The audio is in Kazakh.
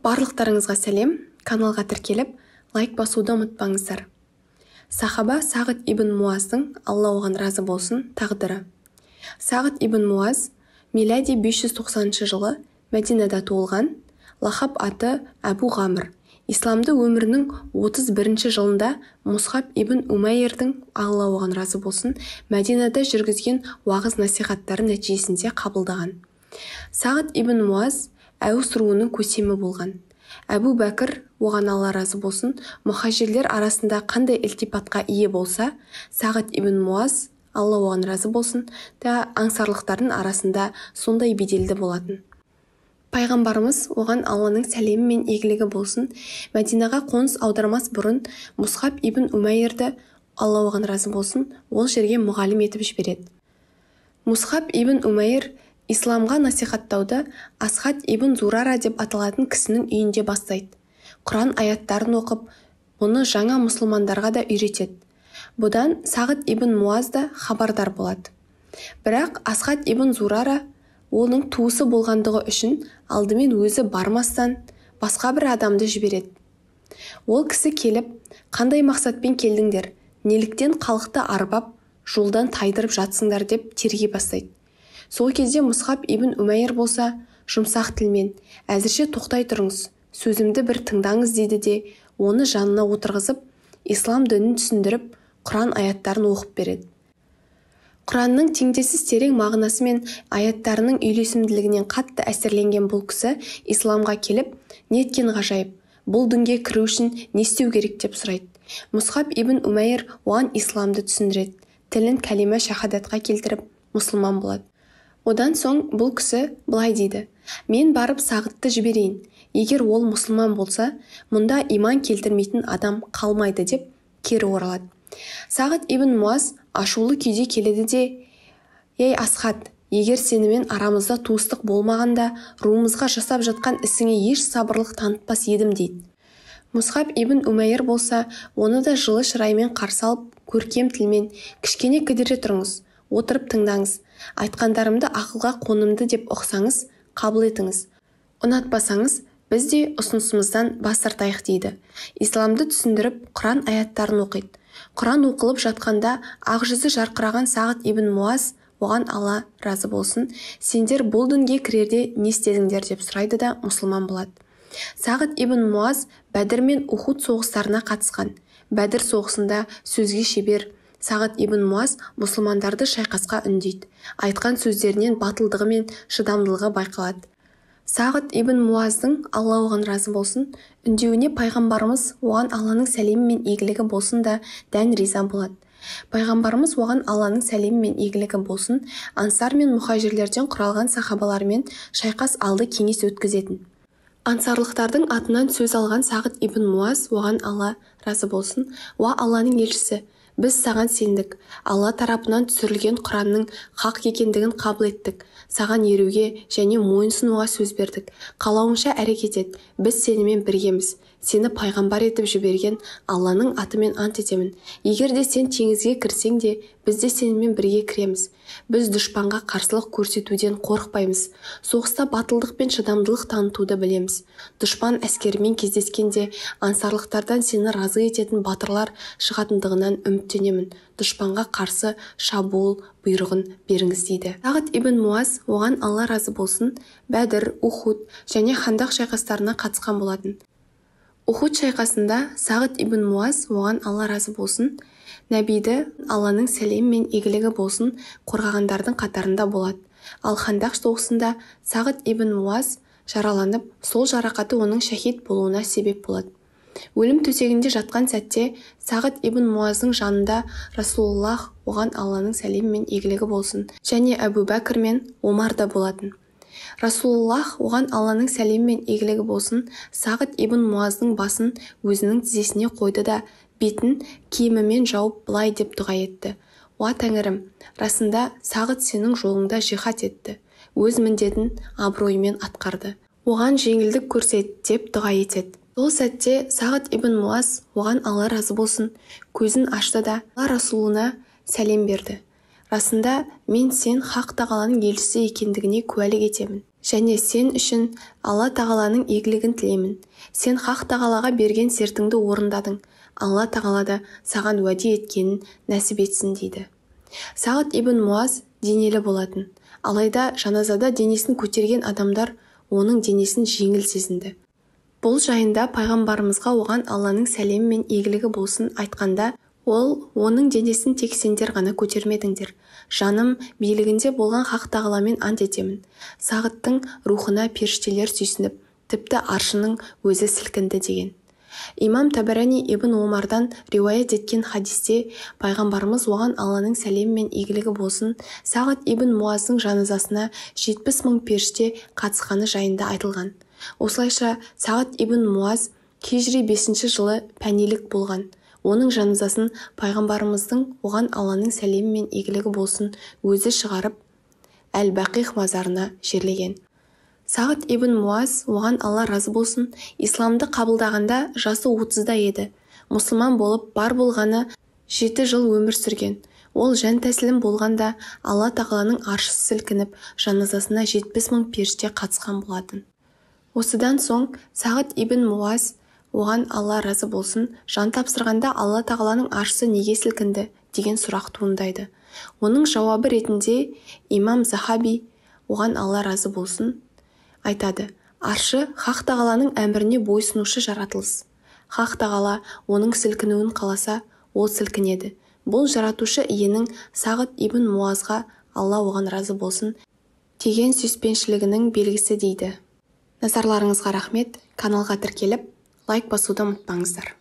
Барлықтарыңызға сәлем, каналға тіркеліп, лайк басуды ұмытпаңыздар. Сахаба Сағид ибн Муаздың, Алла оған разы болсын, тағдыры. Сағид ибн Муаз милади 590 жылы Мәдинада туылған, лақап аты Әбу Ғамр. Исламды өмірінің 31 жылында Мусхаб ибн Умайрдің, Алла оған разы болсын, Мәдинада жүргізген уағыз насихаттары нәтижесінде қабылдаған. Сағид ибн Муаз Әус руының көсемі болған. Әбу Бәкір, оған Алла разы болсын, мұхажирлер арасында қандай илтипатқа ие болса, Сағид ибн Муаз, Алла оған разы болсын, да аңсарлықтардың арасында сондай беделді болатын. Пайғамбарымыз, оған Алланың сәлемі мен игілігі болсын, Мәдинаға қоныс аудармас бұрын Мусхаб ибн Умайрді, Алла оған разы болсын, ол жерге мұғалім етіп жібереді. Мусхаб ибн Умайр исламға насихаттауды Асхад ибн Зурара деп аталатын кісінің үйінде бастайды. Құран аяттарын оқып, оны жаңа мұсылмандарға да үйретеді. Бұдан Сағид ибн Муаз да хабардар болады. Бірақ Асхад ибн Зурара оның туысы болғандығы үшін алдымен өзі бармастан басқа бір адамды жібереді. Ол кісі келіп, қандай мақсатпен келдіңдер, неліктен халықты арбап, жолдан тайдырып жатсыңдар деп терге бастайды. Сол кезде Мусхаб ибн Умайр болса, жұмсақ тілмен, әзірше тоқтай тұрыңыз, сөзімді бір тыңдаңыз дейді де, оны жанына отырғызып, ислам дінін түсіндіріп, Құран аяттарын оқып береді. Құранның теңдессіз терең мағынасы мен аяттарының үйлесімділігінен қатты әсерленген бұл кісі исламға келіп, неткен ғажайып, бұл дінге кіру үшін не істеу керек деп сұрайды. Мусхаб ибн Умайр оған исламды түсіндіреді, тілін кәлима шахадатқа келтіріп, мұсылман болады. Одан соң бұл кісі былай дейді: мен барып Сағидті жіберейін. Егер ол мұсылман болса, мұнда иман келтірмейтін адам қалмайды деп кері оралады. Сағид ибн Муаз ашулы күйде келеді де: ей Асхад, егер сенімен арамызда туыстық болмағанда, руымызға жасап жатқан ісіңе еш сабырлық танытпас едім дейді. Мусхаб ибн Умайр болса, оны да жылы шыраймен қарсы алып, көркем тілмен: кішкене кідіре тұрыңыз, отырып тыңдаңыз, айтқандарымды ақылға қонымды деп ұқсаңыз, қабыл етіңіз. Ұнатпасаңыз, біз де ұсынысымыздан бас тартайық дейді. Исламды түсіндіріп, Құран аяттарын оқиды. Құран оқылып жатқанда ақ жүзі жарқыраған Сағид ибн Муаз, оған Алла разы болсын, сендер бұл дінге кірерде не істедіңдер деп сұрайды да мұсылман болады. Сағид ибн Муаз Бәдір мен Ухуд соғыстарына қатысқан. Бәдір соғысында сөзге шебер. Сағид ибн Муаз мұсылмандарды шайқасқа үндейді. Айтқан сөздерінен батылдығы мен шыдамдылығы байқалады. Сағид ибн Муаздың, Алла оған разы болсын, үндеуіне пайғамбарымыз оған Алланың сәлемі мен игілігі болсын да дән риза болады. Пайғамбарымыз оған Алланың сәлемі мен игілігі болсын, ансар мен мұхажирлерден құралған сахабалармен шайқас алды кеңес өткізетін. Ансарлықтардың атынан сөз алған Сағид ибн Муаз оған Алла разы болсын: уа Алланың елшісі, біз саған сендік, Алла тарапынан түсірілген Құранның хақ екендігін қабыл еттік, саған еруге және мойынсынуға сөз бердік, қалауынша әрекет ет, біз сенімен біргеміз, сені пайғамбар етіп жіберген Алланың атымен ант етемін. Егер де сен теңізге кірсең де, біз де сенімен бірге кіреміз. Біз дұшпанға қарсылық көрсетуден қорықпаймыз. Соғыста батылдық пен шыдамдылық танытуды білеміз. Дұшпан әскерімен кездескенде ансарлықтардан сені разы ететін батырлар шығатындығынан үміттенемін. Дұшпанға қарсы шабуыл бұйрығын беріңіз дейді. Сағид ибн Муаз, оған Алла разы болсын, Бәдір, Ухуд және Хандақ шайқастарына қатысқан болатын. Ухуд шайқасында Сағид ибн Муаз, оған Алла разы болсын, Нәбиді, Алланың сәлемі мен игілігі болсын, қорғағандардың қатарында болады. Ал Хандақ соғысында Сағид ибн Муаз жараланып, сол жарақаты оның шахид болуына себеп болады. Өлім төсегінде жатқан сәтте Сағид ибн Муаздың жанында Расулуллах, оған Алланың сәлемі мен игілігі болсын, және Әбу Бәкір мен Омар да болатын. Расулуллах, оған Алланың сәлемі мен игілігі болсын, Сағид ибн Муаздың басын өзінің тізесіне қойды да бетін киімімен жауып былай деп дұға етті: уа Тәңірім, расында Сағид сенің жолыңда жихад етті, өз міндетін абыроймен атқарды, оған жеңілдік көрсет деп дұға етеді. Сол сәтте Сағид ибн Муаз, оған Алла разы болсын, көзін ашты да Алла Расулына сәлем берді: расында мен сен хақ тағаланың елшісі екендігіне куәлік етемін. және сен үшін Алла тағаланың игілігін тілеймін. Сен хақ тағалаға берген сертіңді орындадың. Алла тағала да саған уәде еткенін нәсіп етсін дейді. Сағат ибн Муаз денелі болатын. Алайда жаназада денесін көтерген адамдар оның денесін жеңіл сезінді. Бұл жайында пайғамбарымызға оған Алланың сәлемі мен игілігі болсын айтқанда, ол оның денесін тек сендер ғана көтермедіңдер. Жаным билігінде болған хақ тағаламен ант етемін. Сағыттың рухына періштелер сүйсініп, тіпті аршының өзі сілкінді деген. Имам Табарани ибн Омардан риуаят еткен хадисте пайғамбарымыз оған Алланың сәлемі мен игілігі болсын Сағат ибн Муаздың жаназасына 70 000 періште қатысқаны жайында айтылған. Осылайша Сағат ибн Муаз хижри 5 жылы пәнилік болған. Оның жаназасын пайғамбарымыздың оған Алланың сәлемі мен игілігі болсын өзі шығарып Әл-Бақиқ мазарына жерлеген. Сағат ибн Муаз оған Алла разы болсын исламды қабылдағанда жасы 30-да еді. Мұсылман болып бар болғаны 7 жыл өмір сүрген. Ол жан тәсілім болғанда Алла тағаланың аршысы сілкініп жаназасына 70 000 періште қатысқан болатын. Осыдан соң Сағат ибн Муаз оған Алла разы болсын жан тапсырғанда Алла тағаланың аршысы неге сілкінді деген сұрақ туындайды. Оның жауабы ретінде имам Захаби оған Алла разы болсын айтады: аршы хақ тағаланың әміріне бойсынушы жаратылыс. Хақ тағала оның сілкінуін қаласа, ол сілкінеді. Бұл жаратушы иенің Сағат ибн Муазға Алла оған разы болсын деген сүйіспеншілігінің белгісі дейді. Назарларыңызға рахмет. Каналға тіркеліп лайк басуды ұмытпаңыздар.